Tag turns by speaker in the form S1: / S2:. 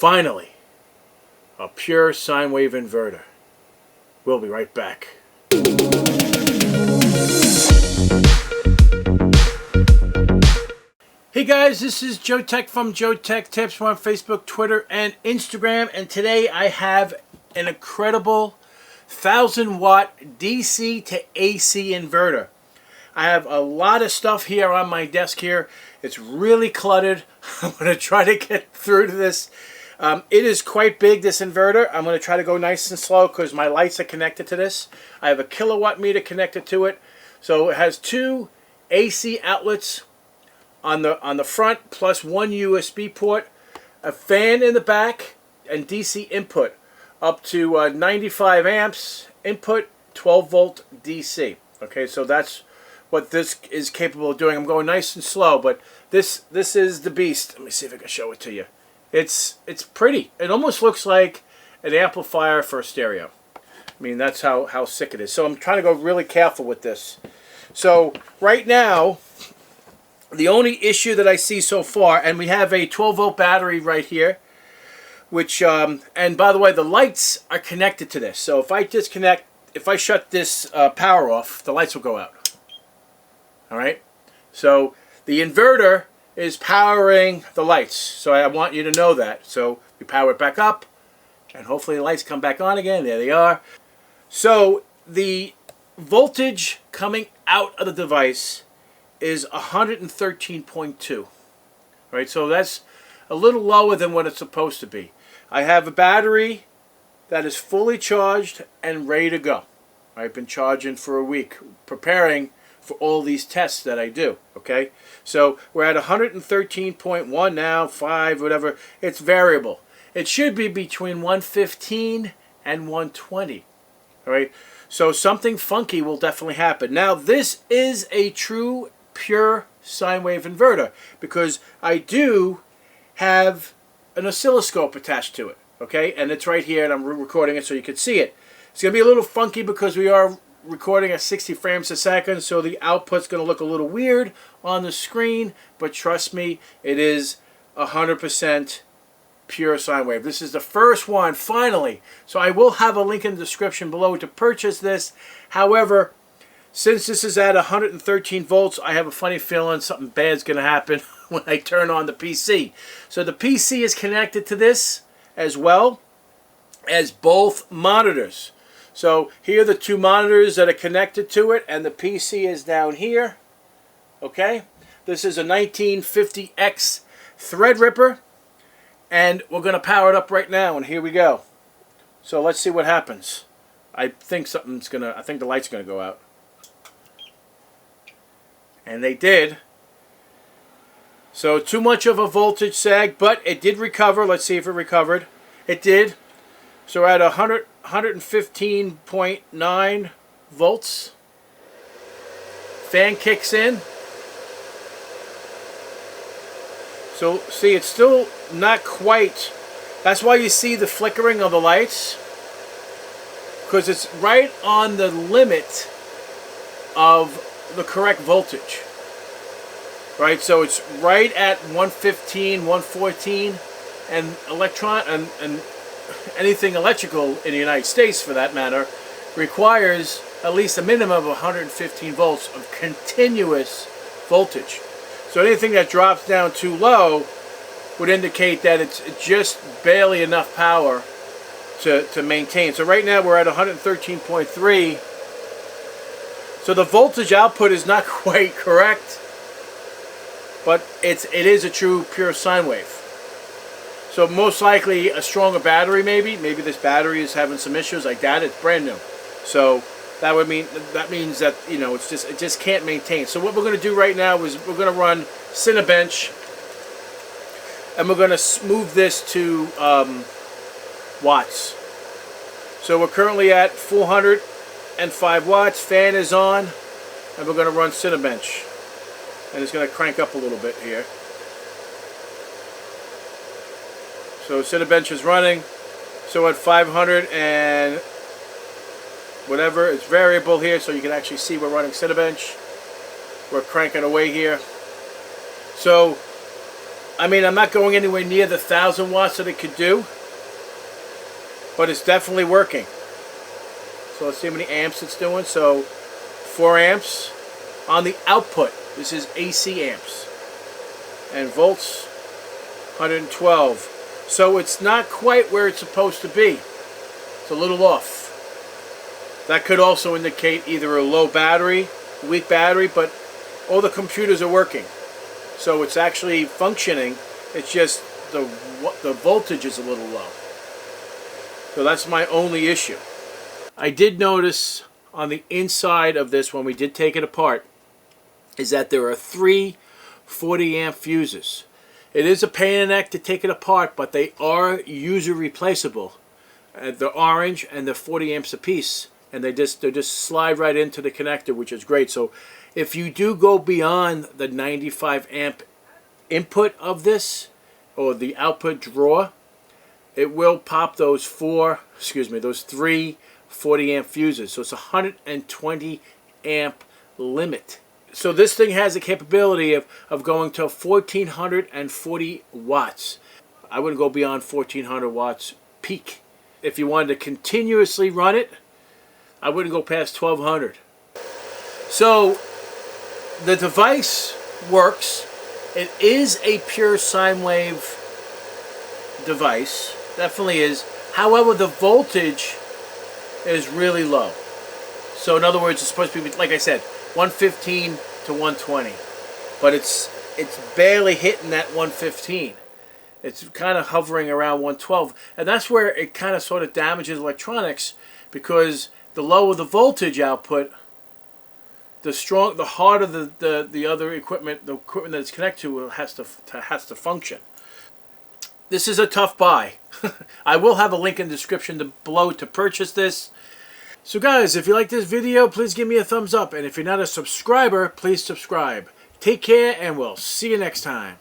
S1: Finally, a pure sine wave inverter. We'll be right back. Hey guys, this is Joe Tech from JoeteckTips. We're on Facebook, Twitter, and Instagram. And today I have an incredible 1000-watt DC to AC inverter. I have a lot of stuff here on my desk here. It's really cluttered. I'm going to try to get through to this. It is quite big, this inverter. I'm going to try to go nice and slow because my lights are connected to this. I have a kilowatt meter connected to it. So it has two AC outlets on the front plus one USB port, a fan in the back, and DC input up to 95 amps, input 12 volt DC. Okay, so that's what this is capable of doing. I'm going nice and slow, but this is the beast. Let me see if I can show it to you. It's pretty. It almost looks like an amplifier for a stereo. I mean, that's how sick it is. So I'm trying to go really careful with this. So right now, the only issue that I see so far, and we have a 12 volt battery right here, which, and by the way, the lights are connected to this. So if I disconnect, if I shut this power off, the lights will go out. All right. So the inverter is powering the lights. So I want you to know that. So we power it back up, and hopefully the lights come back on again. There they are. So the voltage coming out of the device is 113.2. Right. So that's a little lower than what it's supposed to be. I have a battery that is fully charged and ready to go. I've been charging for a week, preparing for all these tests that I do. Okay, so we're at 113.1 now, 5, whatever. It's variable. It should be between 115 and 120. All right, so something funky will definitely happen. Now this is a true pure sine wave inverter because I do have an oscilloscope attached to it. Okay, and it's right here, and I'm recording it so you can see it. It's going to be a little funky because we are recording at 60 frames a second, so the output's going to look a little weird on the screen, but trust me, it is 100% pure sine wave. This is the first one, finally. So I will have a link in the description below to purchase this. However, since this is at 113 volts, I have a funny feeling something bad's going to happen when I turn on the PC. So the PC is connected to this as well as both monitors. So here are the two monitors that are connected to it, and the PC is down here. Okay, this is a 1950X Threadripper, and we're going to power it up right now, and here we go. So let's see what happens. I think the light's gonna go out. And they did. So too much of a voltage sag, but it did recover. Let's see if it recovered. It did. So we're at 115.9 volts. Fan kicks in. So see, it's still not quite. That's why you see the flickering of the lights, because it's right on the limit of the correct voltage. Right, so it's right at 115, 114, and and anything electrical in the United States, for that matter, requires at least a minimum of 115 volts of continuous voltage. So anything that drops down too low would indicate that it's just barely enough power to maintain. So right now we're at 113.3. So the voltage output is not quite correct, but it is a true pure sine wave. So most likely a stronger battery, maybe this battery is having some issues. I doubt it's brand new. So that means that, you know, it just can't maintain. So what we're going to do right now is we're going to run Cinebench, and we're going to move this to watts. So we're currently at 405 watts. Fan is on, and we're going to run Cinebench, and it's going to crank up a little bit here. So Cinebench is running. So at 500 and whatever, it's variable here, so you can actually see we're running Cinebench. We're cranking away here. So I mean, I'm not going anywhere near the 1,000 watts that it could do, but it's definitely working. So let's see how many amps it's doing. So 4 amps on the output. This is AC amps. And volts, 112. So it's not quite where it's supposed to be. It's a little off. That could also indicate either a low battery, weak battery, but all the computers are working. So it's actually functioning. It's just the voltage is a little low. So that's my only issue. I did notice on the inside of this, when we did take it apart, is that there are 3 40 amp fuses. It is a pain in the neck to take it apart, but they are user replaceable. They're orange and they're 40 amps a piece, and they just slide right into the connector, which is great. So if you do go beyond the 95 amp input of this, or the output draw, it will pop those 3 40 amp fuses. So it's a 120 amp limit. So this thing has the capability of going to 1440 watts. I wouldn't go beyond 1400 watts peak. If you wanted to continuously run it, I wouldn't go past 1200. So the device works. It is a pure sine wave device. Definitely is. However, the voltage is really low. So in other words, it's supposed to be, like I said, 115 to 120. But it's barely hitting that 115. It's kind of hovering around 112. And that's where it kind of sort of damages electronics, because the lower the voltage output, the harder the other equipment, the equipment that it's connected to has to function. This is a tough buy. I will have a link in the description below to purchase this. So guys, if you like this video, please give me a thumbs up. And if you're not a subscriber, please subscribe. Take care, and we'll see you next time.